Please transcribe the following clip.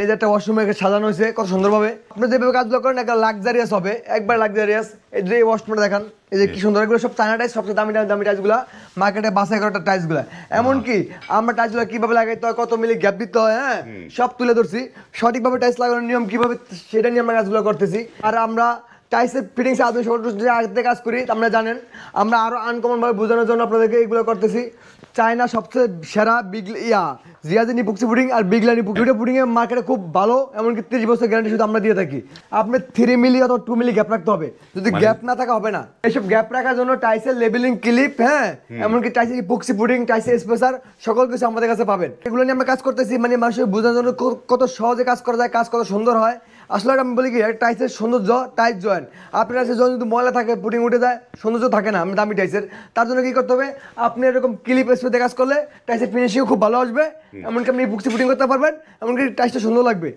এই যে একটা ওয়াশরুমে সাজানো হয়েছে কত সুন্দরভাবে। আপনি যেভাবে কাজগুলো করেন একটা লাক্সারিয়াস হবে, একবার লাক্সারিয়াস। এই যে ওয়াশরুমটা দেখান, এই যে কি সুন্দর, এগুলো সব চায়না টাইস, সবচেয়ে দামি দামি দামি টাইসগুলো মার্কেটে বাছাই করা টাইসগুলো। এমনকি আমরা টাইসগুলো কিভাবে লাগাইতে হয়, কত মিলি গ্যাপ দিতে হয়, হ্যাঁ সব তুলে ধরছি। সঠিকভাবে টাইস লাগানোর নিয়ম কিভাবে, সেটা নিয়ে আমরা কাজগুলো করতেছি। আর আমরা টাইসের ফিটিংস আদৌ আগে কাজ করি, আপনারা জানেন। আমরা আরো আনকমন ভাবে বোঝানোর জন্য আপনাদেরকে এগুলো করতেছি। চায়না সবচেয়ে সেরা জিয়াজিনি পুক্সি পুডিং আর বিগলানি দুটো পুডিং এর মার্কেটে খুব ভালো, এমনকি 30 বছর গ্যারান্টি শুধু আমরা দিয়ে থাকি। আপনি 3 মিলি অথবা 2 মিলি গ্যাপ রাখতে হবে, যদি গ্যাপ না থাকা হবে না। এইসব গ্যাপ রাখার জন্য টাইসের লেবেলিং ক্লিপ, হ্যাঁ এমনকি টাইসের পুক্সি পুডিং, টাইসের স্পেসার সকল কিছু আমাদের কাছে পাবেন। এগুলো নিয়ে আমরা কাজ করতেছি, মানে মানুষের বোঝানোর জন্য কত সহজে কাজ করা যায়, কাজ কত সুন্দর হয়। আসলে আমি বলি কি, টাইসের সৌন্দর্য টাইস জয়েন্ট। আপনার কাছে যদি ময়লা থাকে, পুডিং উঠে যায়, সৌন্দর্য থাকে না আমি দামি টাইসের। তার জন্য কি করতে হবে, আপনি এরকম ক্লিপ স্পেসে কাজ করলে টাইসের ফিনিশিং খুব ভালো আসবে, এমনকি আপনি পুক্সি পুডিং করতে পারবেন, এমনকি টাইসটা সুন্দর লাগবে।